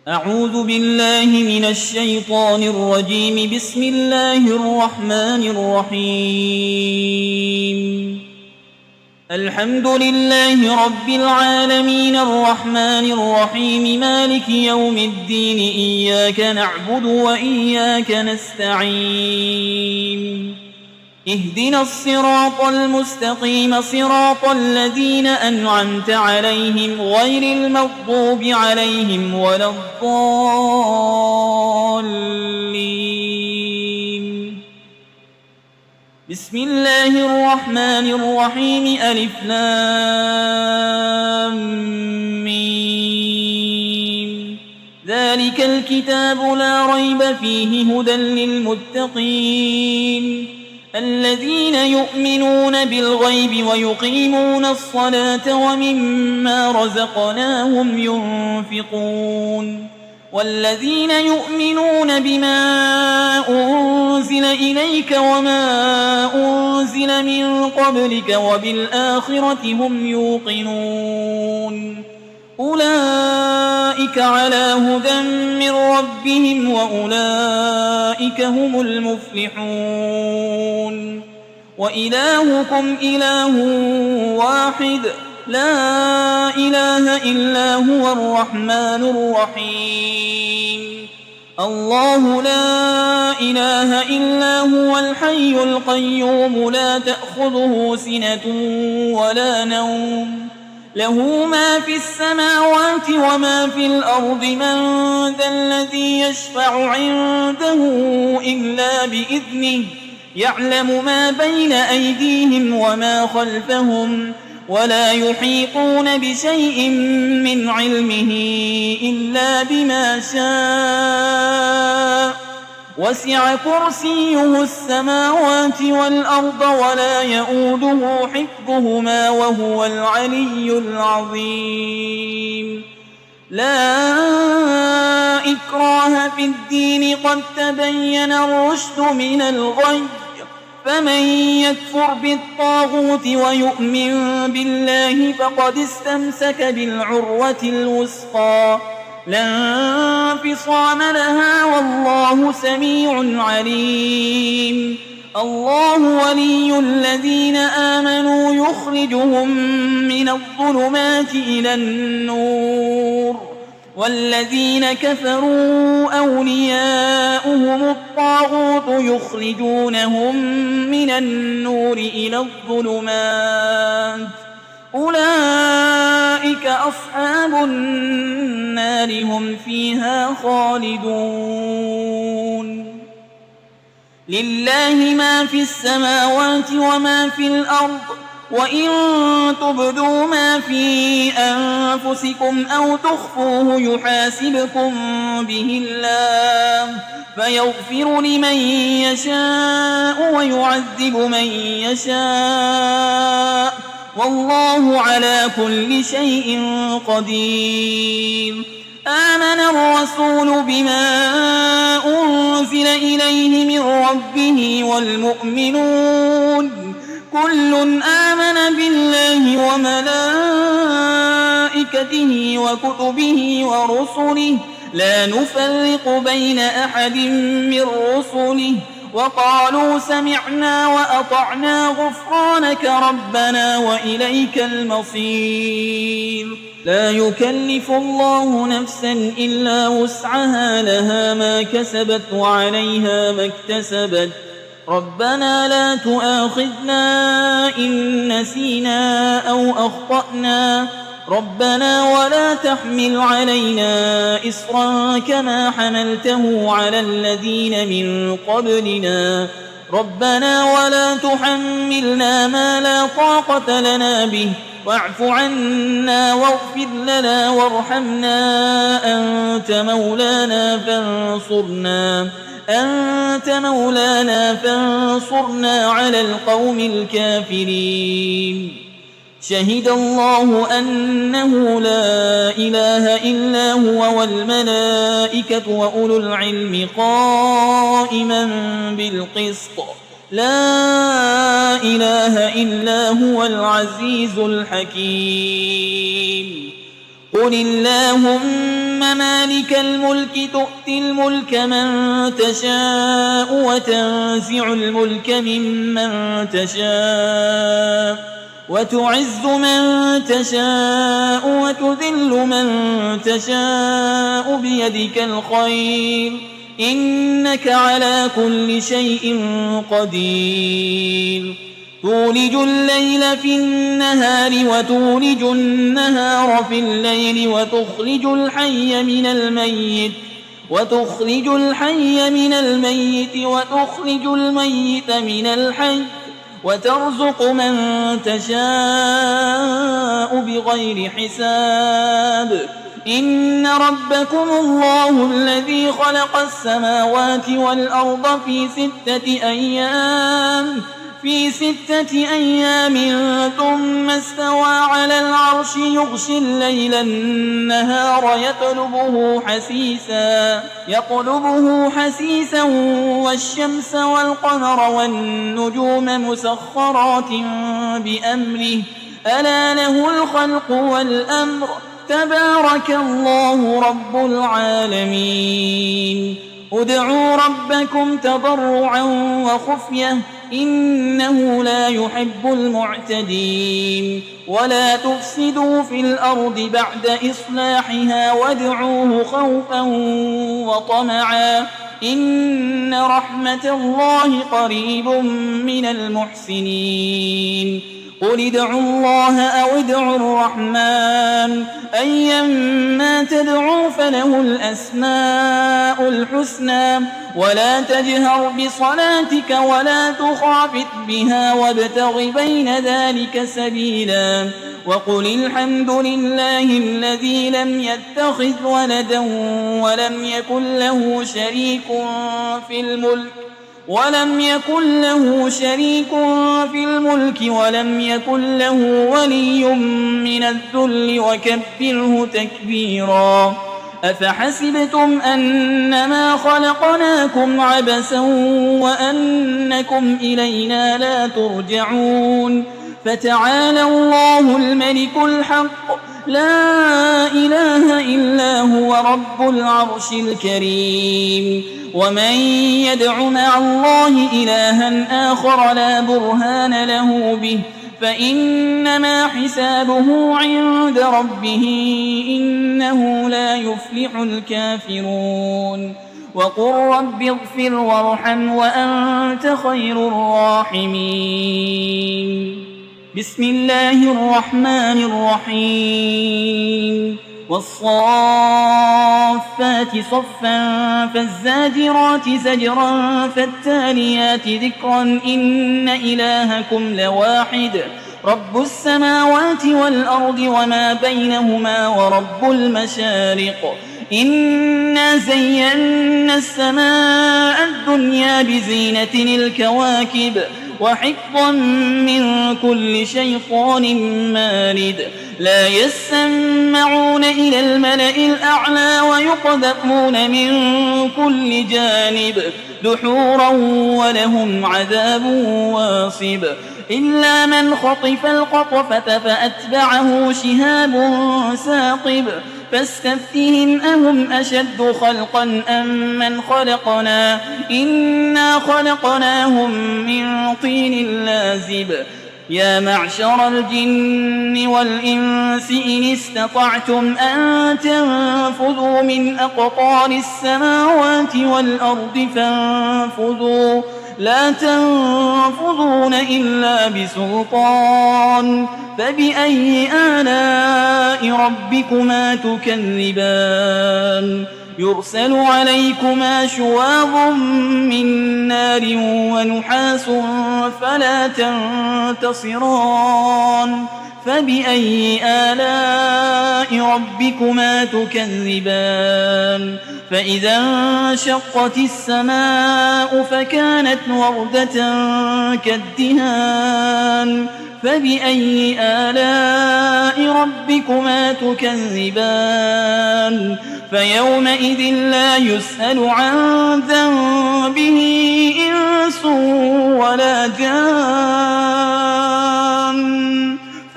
أعوذ بالله من الشيطان الرجيم. بسم الله الرحمن الرحيم. الحمد لله رب العالمين الرحمن الرحيم مالك يوم الدين. إياك نعبد وإياك نستعين. اهدنا الصراط المستقيم صراط الذين أنعمت عليهم غير المغضوب عليهم ولا الضالين. بسم الله الرحمن الرحيم. ألف لام ميم. ذلك الكتاب لا ريب فيه هدى للمتقين الذين يؤمنون بالغيب ويقيمون الصلاة ومما رزقناهم ينفقون والذين يؤمنون بما أنزل إليك وما أنزل من قبلك وبالآخرة هم يوقنون أولئك على هدى من ربهم وأولئك هم المفلحون. وإلهكم إله واحد لا إله إلا هو الرحمن الرحيم. الله لا إله إلا هو الحي القيوم لا تأخذه سنة ولا نوم له ما في السماوات وما في الأرض. من ذا الذي يشفع عنده إلا بإذنه يعلم ما بين أيديهم وما خلفهم ولا يحيطون بشيء من علمه إلا بما شاء. وسع كرسيه السماوات والأرض ولا يؤوده حفظهما وهو العلي العظيم. لا إكراه في الدين قد تبين الرشد من الغي. فمن يكفر بالطاغوت ويؤمن بالله فقد استمسك بالعروة الوثقى لا انفصام لها والله سميع عليم. الله ولي الذين آمنوا يخرجهم من الظلمات إلى النور والذين كفروا أولياؤهم الطاغوت يخرجونهم من النور إلى الظلمات أولئك أصحاب النار هم فيها خالدون. لله ما في السماوات وما في الأرض وإن تبدوا ما في أنفسكم أو تخفوه يحاسبكم به الله فيغفر لمن يشاء ويعذب من يشاء والله على كل شيء قدير. آمن الرسول بما أنزل إليه من ربه والمؤمنون كل آمن بالله وملائكته وكتبه ورسله لا نفرق بين أحد من رسله وقالوا سمعنا وأطعنا غفرانك ربنا وإليك المصير. لا يكلف الله نفسا إلا وسعها لها ما كسبت وعليها ما اكتسبت. ربنا لا تؤاخذنا إن نسينا أو أخطأنا ربنا ولا تحمل علينا إصرا كما حملته على الذين من قبلنا ربنا ولا تحملنا ما لا طاقة لنا به واعف عنا واغفر لنا وارحمنا أنت مولانا فانصرنا على القوم الكافرين. شهد الله أنه لا إله إلا هو والملائكة وأولو العلم قائما بالقسط لا إله إلا هو العزيز الحكيم. قل اللهم مالك الملك تؤتي الملك من تشاء وتنزع الملك ممن تشاء وتعز من تشاء وتذل من تشاء بيدك الخير إنك على كل شيء قدير تولج الليل في النهار وتولج النهار في الليل وتخرج الحي من الميت وتخرج الميت من الحي وترزق من تشاء بغير حساب إن ربكم الله الذي خلق السماوات والأرض في 6 أيام ثم استوى على العرش يغشي الليل النهار يطلبه حسيسا والشمس والقمر والنجوم مسخرات بأمره ألا له الخلق والأمر تبارك الله رب العالمين ادعوا ربكم تضرعا وخفية إنه لا يحب المعتدين ولا تفسدوا في الأرض بعد إصلاحها وادعوه خوفا وطمعا إن رحمة الله قريب من المحسنين قل ادعوا الله أو ادعوا الرحمن أيما تدعوا فله الأسماء الحسنى ولا تجهر بصلاتك ولا تخافت بها وابتغ بين ذلك سبيلا وقل الحمد لله الذي لم يتخذ ولدا ولم يكن له شريك في الملك ولم يكن له ولي من الذل وكبره تكبيرا أفحسبتم أنما خلقناكم عبثا وأنكم إلينا لا ترجعون فتعالى الله الملك الحق لا إله إلا هو رب العرش الكريم ومن يدع مع الله إلها آخر لا برهان له به فإنما حسابه عند ربه إنه لا يفلح الكافرون وقل رب اغفر وارحم وأنت خير الراحمين بسم الله الرحمن الرحيم والصافات صفا فالزاجرات زجرا فالتاليات ذكرا إن إلهكم لواحد رب السماوات والأرض وما بينهما ورب المشارق إنا زينا السماء الدنيا بزينة الكواكب وحفظا من كل شيطان مارد لا يسمعون إلى الملأ الأعلى ويقذفون من كل جانب دحورا ولهم عذاب واصب إلا من خطف الخطفة فأتبعه شهاب ثاقب فاستفتهم أهم أشد خلقا أم من خلقنا إنا خلقناهم من طين لازب يا معشر الجن والإنس إن استطعتم أن تنفذوا من أقطار السماوات والأرض فانفذوا لا تنفذون إلا بسلطان فبأي آلاء ربكما تكذبان يرسل عليكما شواظ من نار ونحاس فلا تنتصران فبأي آلاء ربكما تكذبان فإذا انشقت السماء فكانت وردة كالدهان فبأي آلاء ربكما تكذبان فيومئذ لا يسأل عن ذنبه إنس ولا جان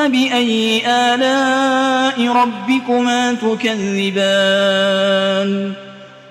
فبأي آلاء ربكما تكذبان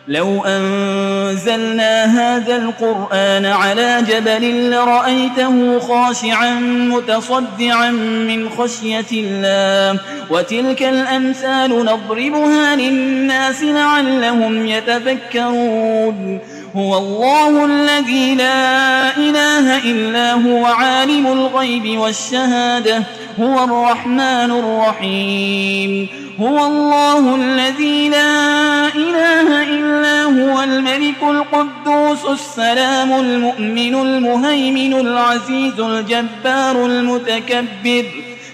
لو أنزلنا هذا القرآن على جبل لرأيته خاشعا متصدعا من خشية الله وتلك الأمثال نضربها للناس لعلهم يتفكرون هو الله الذي لا إله إلا هو عالم الغيب والشهادة هو الرحمن الرحيم هو الله الذي لا إله إلا هو الملك القدوس السلام المؤمن المهيمن العزيز الجبار المتكبر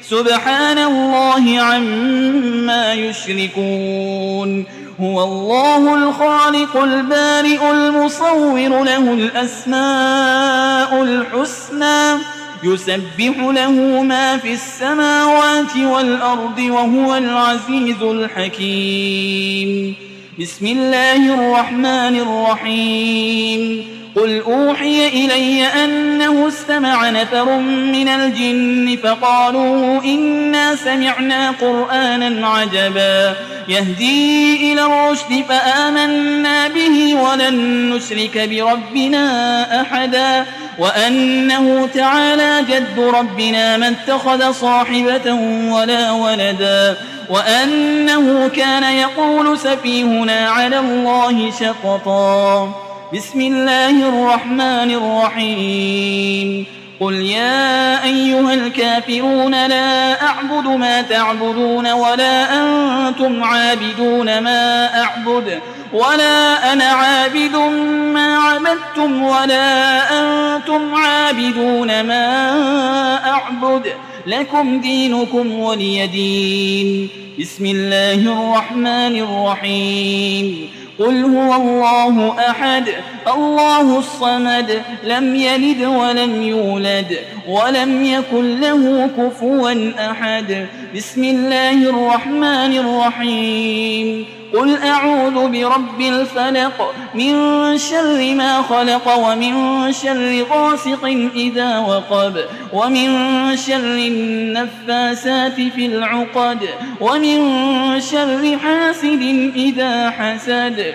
سبحان الله عما يشركون هو الله الخالق البارئ المصور له الأسماء الحسنى يسبح له ما في السماوات والأرض وهو العزيز الحكيم بسم الله الرحمن الرحيم قل أوحي إلي أنه استمع نفر من الجن فقالوا إنا سمعنا قرآنا عجبا يهدي إلى الرشد فآمنا به ولن نشرك بربنا أحدا وأنه تعالى جد ربنا ما اتخذ صاحبة ولا ولدا وأنه كان يقول سفيهنا على الله شططا بسم الله الرحمن الرحيم قل يا أيها الكافرون لا أعبد ما تعبدون ولا أنتم عابدون ما أعبد ولا أنا عابد ما عبدتم ولا أنتم عابدون ما أعبد لكم دينكم ولي دين بسم الله الرحمن الرحيم قل هو الله أحد الله الصمد لم يلد ولم يولد ولم يكن له كفوا أحد بسم الله الرحمن الرحيم قل أعوذ برب الفلق من شر ما خلق ومن شر غاسق إذا وقب ومن شر النفاسات في العقد ومن شر حاسد إذا حسد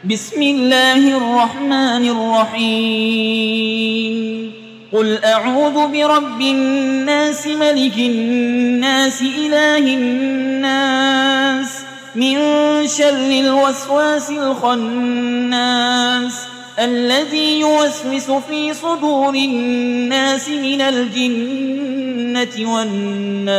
بسم الله الرحمن الرحيم قل أعوذ برب الناس ملك الناس إله الناس من شر الوسواس الخناس الذي يوسوس في صدور الناس من الجنة والناس